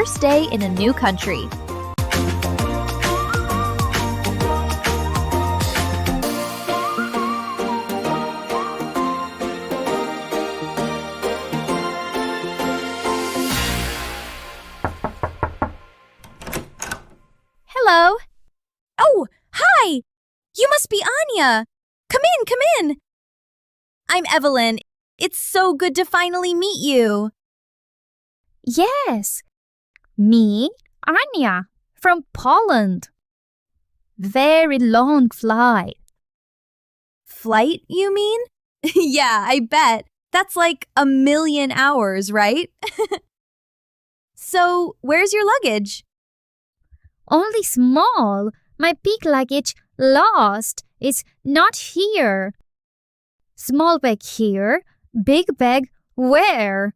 first day in a new country. Hello. Oh, hi! You must be Ania. Come in, come in. I'm Evelyn. It's so good to finally meet you. Yes, me, Ania, from Poland. Very long flight. Flight, you mean? Yeah, I bet. That's like 1,000,000 hours, right? So, where's your luggage? Only small. My big luggage lost. It's not here. Small bag here. Big bag where?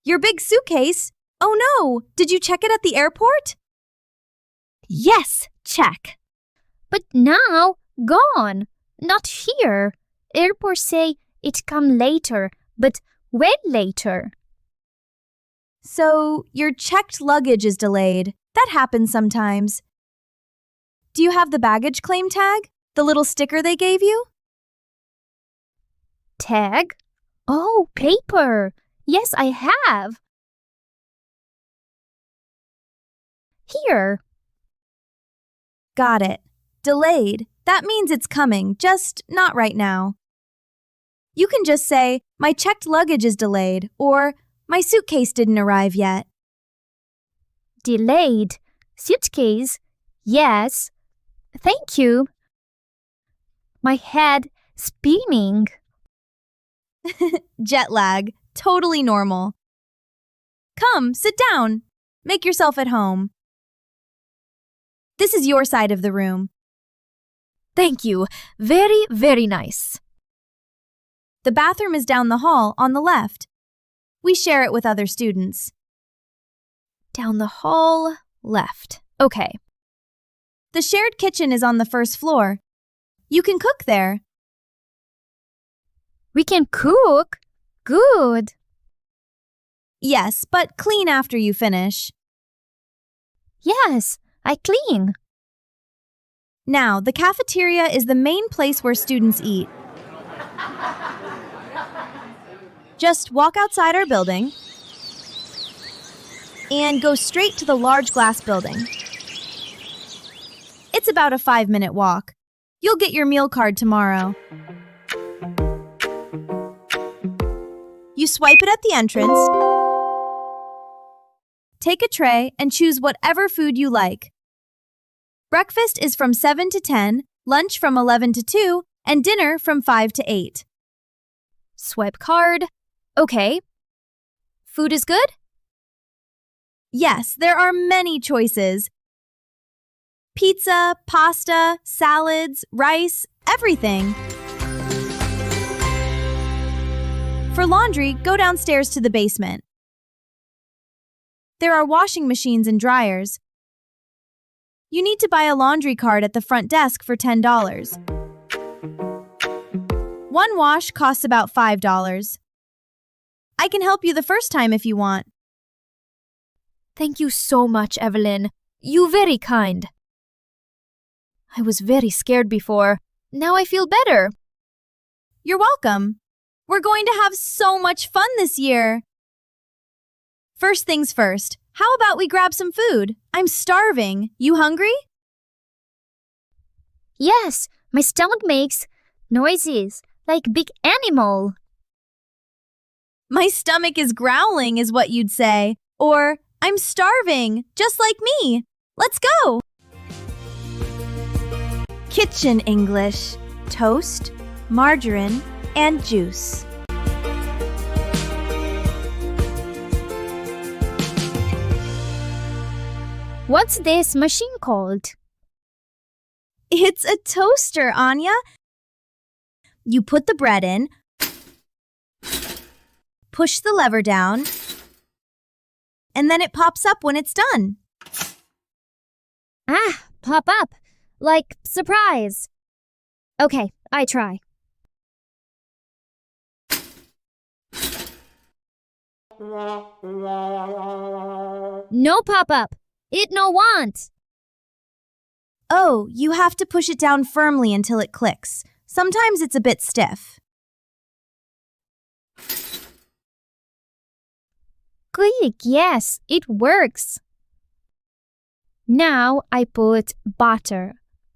Your big suitcase? Oh no! Did you check it at the airport? Yes, check. But now, gone. Not here. Airport say it come later, but when later? So, your checked luggage is delayed. That happens sometimes. Do you have the baggage claim tag? The little sticker they gave you? Tag? Oh, paper. Yes, I have. Here. Got it. Delayed. That means it's coming, just not right now. You can just say, my checked luggage is delayed, or my suitcase didn't arrive yet. Delayed. Suitcase? Yes. Thank you. My head spinning. Jet lag. Totally normal. Come, sit down. Make yourself at home. This is your side of the room. Thank you. Very, very nice. The bathroom is down the hall on the left. We share it with other students. Down the hall, left. Okay. The shared kitchen is on the first floor. You can cook there. We can cook? Good. Yes, but clean after you finish. Yes, I clean. Now, the cafeteria is the main place where students eat. Just walk outside our building and go straight to the large glass building. It's about a 5-minute walk. You'll get your meal card tomorrow. You swipe it at the entrance, take a tray, and choose whatever food you like. Breakfast is from 7 to 10, lunch from 11 to 2, and dinner from 5 to 8. Swipe card. Okay. Food is good? Yes, there are many choices. Pizza, pasta, salads, rice, everything. For laundry, go downstairs to the basement. There are washing machines and dryers. You need to buy a laundry card at the front desk for $10. One wash costs about $5. I can help you the first time if you want. Thank you so much, Evelyn. You very kind. I was very scared before. Now I feel better. You're welcome. We're going to have so much fun this year. First things first, how about we grab some food? I'm starving. You hungry? Yes, my stomach makes noises like big animal. My stomach is growling is what you'd say. Or, I'm starving, just like me. Let's go. Kitchen English. Toast, margarine, and juice. What's this machine called? It's a toaster, Ania. You put the bread in, push the lever down, and then it pops up when it's done. Ah, pop up. Like surprise. Okay, I try. No pop-up. It no want. Oh, you have to push it down firmly until it clicks. Sometimes it's a bit stiff. Click, yes, it works. Now I put butter.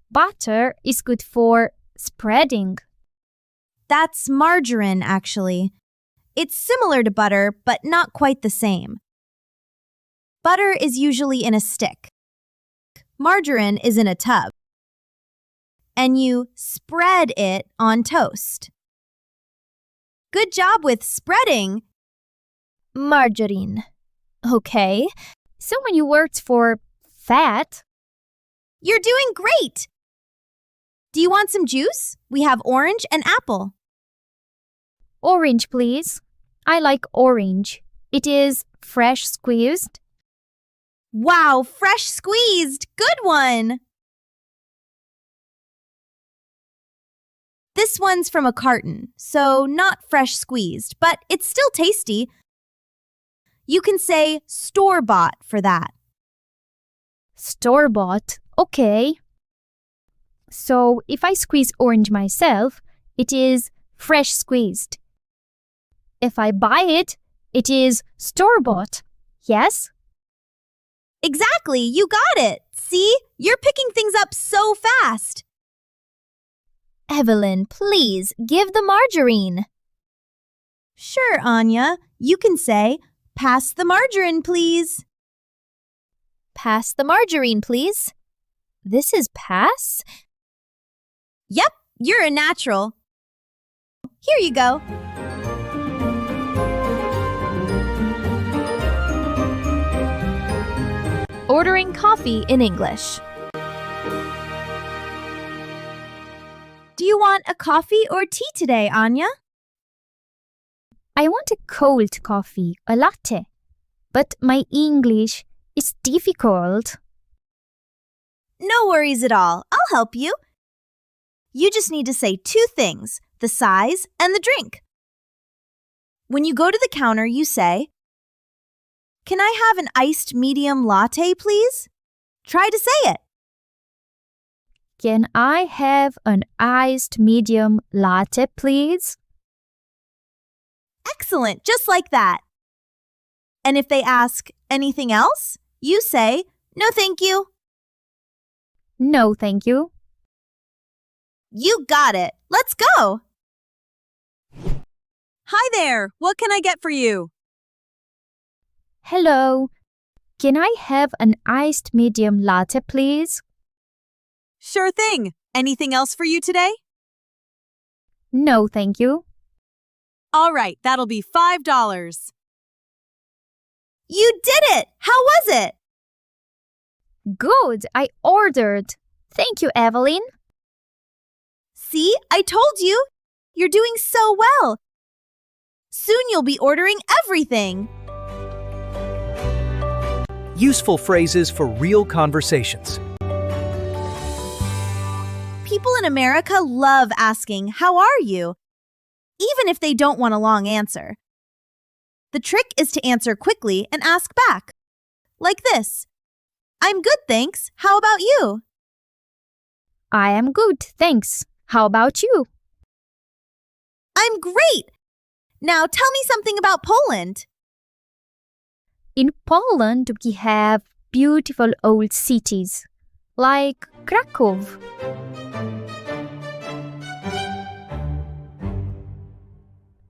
Butter is good for spreading. That's margarine, actually. It's similar to butter, but not quite the same. Butter is usually in a stick. Margarine is in a tub. And you spread it on toast. Good job with spreading. Margarine. Okay, so when you worked for fat, You're doing great! Do you want some juice? We have orange and apple. orange please. I like orange. It is fresh squeezed. Wow, fresh squeezed! Good one! This one's from a carton, so not fresh squeezed, but it's still tasty. You can say store-bought for that. Store-bought, okay. So if I squeeze orange myself, it is fresh squeezed. If I buy it, it is store-bought, yes? Exactly, you got it! See? You're picking things up so fast! Evelyn, please give the margarine. Sure, Anya. You can say, pass the margarine, please. Pass the margarine, please. This is pass? Yep, you're a natural. Here you go. Ordering coffee in English. Do you want a coffee or tea today, Anya? I want a cold coffee, a latte. But my English is difficult. No worries at all. I'll help you. You just need to say two things, the size and the drink. When you go to the counter, you say, "Can I have an iced medium latte, please?" Try to say it. Can I have an iced medium latte, please? Excellent, just like that. And if they ask anything else, you say, "No, thank you." No, thank you. You got it. Let's go. Hi there. What can I get for you? Hello. Can I have an iced medium latte, please? Sure thing. Anything else for you today? No, thank you. All right, that'll be $5. You did it! How was it? Good, I ordered. Thank you, Evelyn. See, I told you. You're doing so well. Soon you'll be ordering everything. Useful phrases for real conversations. People in America love asking, "How are you?" even if they don't want a long answer. The trick is to answer quickly and ask back. Like this. "I'm good, thanks. How about you?" I am good, thanks. How about you? "I'm great. Now tell me something about Poland." In Poland, we have beautiful old cities, like Krakow.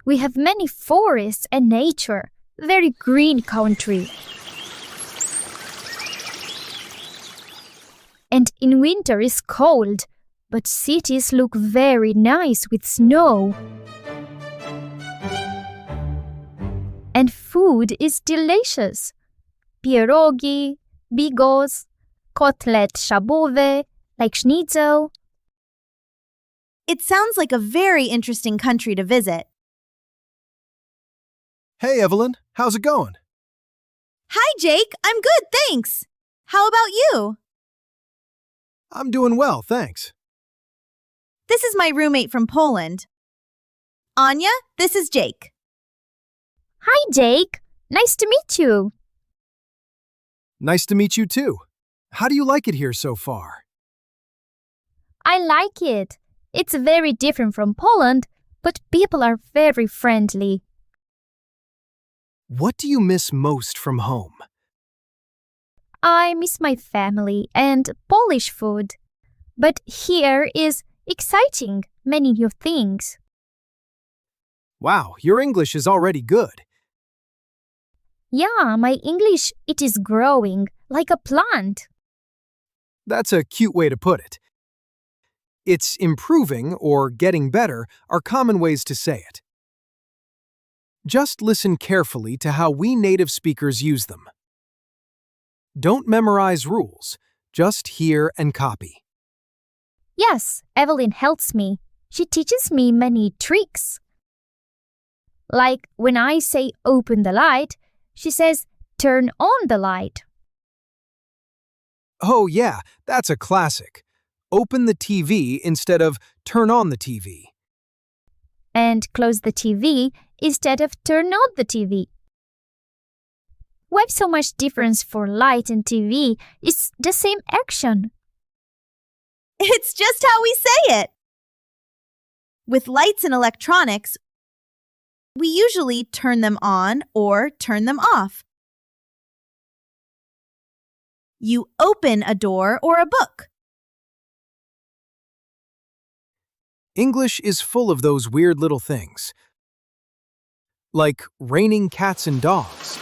We have many forests and nature, very green country. And in winter is cold, but cities look very nice with snow. And food is delicious. Pierogi, bigos, kotlet schabowe, like schnitzel. It sounds like a very interesting country to visit. Hey, Evelyn. How's it going? Hi, Jake. I'm good, thanks. How about you? I'm doing well, thanks. This is my roommate from Poland. Anya, this is Jake. Hi, Jake. Nice to meet you. Nice to meet you too. How do you like it here so far? I like it. It's very different from Poland, but people are very friendly. What do you miss most from home? I miss my family and Polish food. But here is exciting, many new things. Wow, your English is already good. Yeah, my English, it is growing like a plant. That's a cute way to put it. It's improving or getting better are common ways to say it. Just listen carefully to how we native speakers use them. Don't memorize rules, just hear and copy. Yes, Evelyn helps me. She teaches me many tricks. Like when I say open the light, she says turn on the light. Oh yeah, that's a classic. Open the TV instead of turn on the TV. And close the TV instead of turn on the TV. Why so much difference for light and TV? It's the same action. It's just how we say it. With lights and electronics, we usually turn them on or turn them off. You open a door or a book. English is full of those weird little things. Like raining cats and dogs.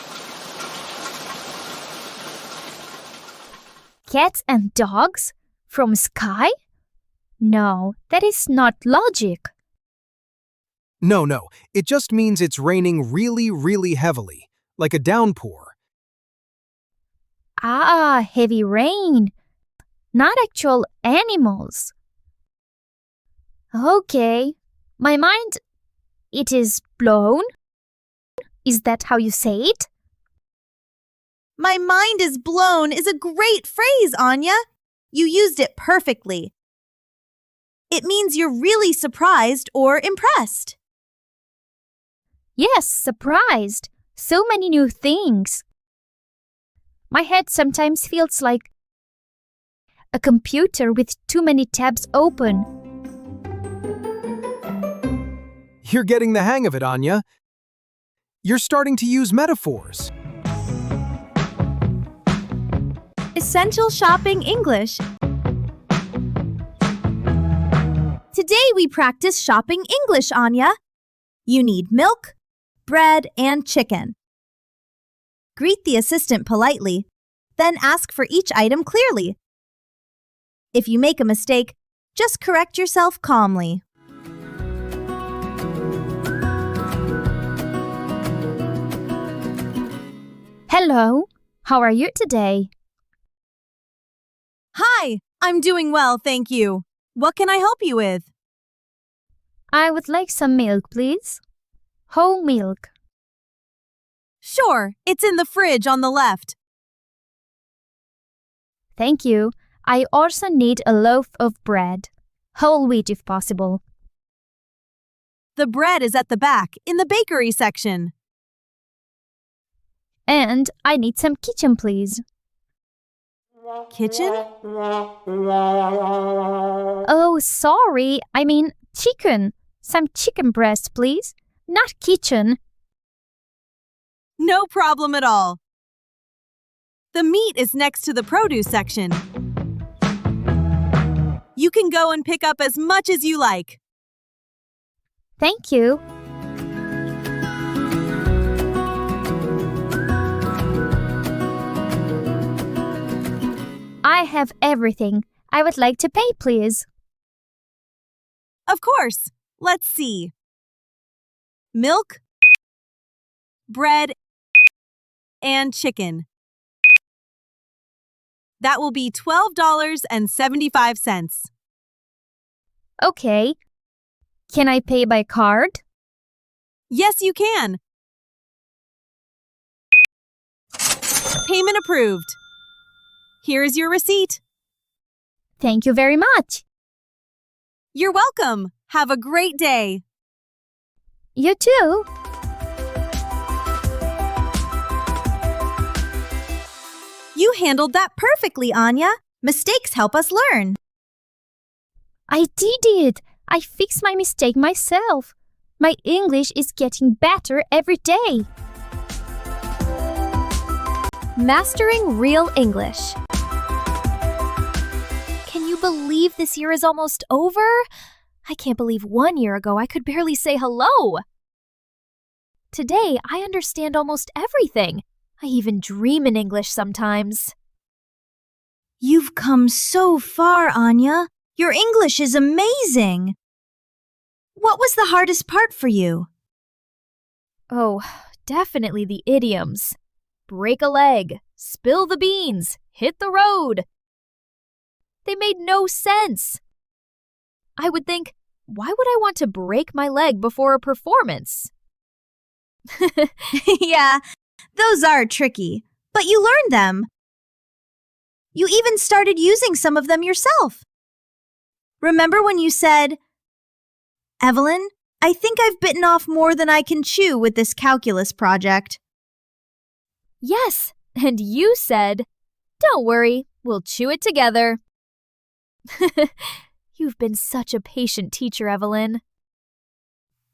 Cats and dogs? From sky? No, that is not logic. No, it just means it's raining really, really heavily, like a downpour. Ah, heavy rain. Not actual animals. Okay. My mind, it is blown. Is that how you say it? My mind is blown is a great phrase, Ania. You used it perfectly. It means you're really surprised or impressed. Yes, surprised. So many new things. My head sometimes feels like a computer with too many tabs open. You're getting the hang of it, Anya. You're starting to use metaphors. Essential Shopping English. Today we practice shopping English, Ania. You need milk, bread, and chicken. Greet the assistant politely, then ask for each item clearly. If you make a mistake, just correct yourself calmly. Hello, how are you today? Hi, I'm doing well, thank you. What can I help you with? I would like some milk, please. Whole milk. Sure, it's in the fridge on the left. Thank you. I also need a loaf of bread. Whole wheat if possible. The bread is at the back, in the bakery section. And I need some kitchen, please. Kitchen? Oh, sorry. I mean chicken. Some chicken breast, please. Not kitchen. No problem at all. The meat is next to the produce section. You can go and pick up as much as you like. Thank you. I have everything. I would like to pay, please. Of course. Let's see. Milk, bread, and chicken. That will be $12.75. Okay. Can I pay by card? Yes, you can. Payment approved. Here is your receipt. Thank you very much. You're welcome. Have a great day. You too. You handled that perfectly, Ania. Mistakes help us learn. I did it! I fixed my mistake myself. My English is getting better every day. Mastering Real English. Can you believe this year is almost over? I can't believe 1 year ago I could barely say hello. Today, I understand almost everything. I even dream in English sometimes. You've come so far, Ania. Your English is amazing. What was the hardest part for you? Oh, definitely the idioms. Break a leg, spill the beans, hit the road. They made no sense. I would think, why would I want to break my leg before a performance? Yeah, those are tricky, but you learned them. You even started using some of them yourself. Remember when you said, "Evelyn, I think I've bitten off more than I can chew with this calculus project." Yes, and you said, don't worry, we'll chew it together. You've been such a patient teacher, Evelyn.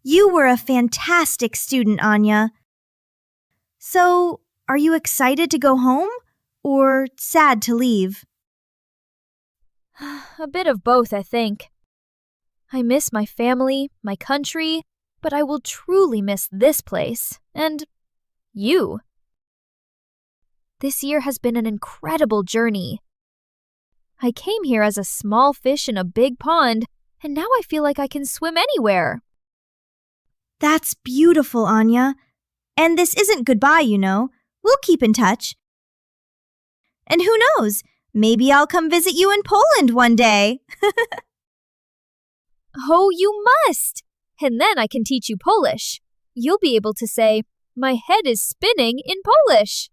You were a fantastic student, Ania. So, are you excited to go home or sad to leave? A bit of both, I think. I miss my family, my country, but I will truly miss this place and you. This year has been an incredible journey. I came here as a small fish in a big pond, and now I feel like I can swim anywhere. That's beautiful, Ania. And this isn't goodbye, you know. We'll keep in touch. And who knows? Maybe I'll come visit you in Poland one day. Oh, you must! And then I can teach you Polish. You'll be able to say, my head is spinning in Polish.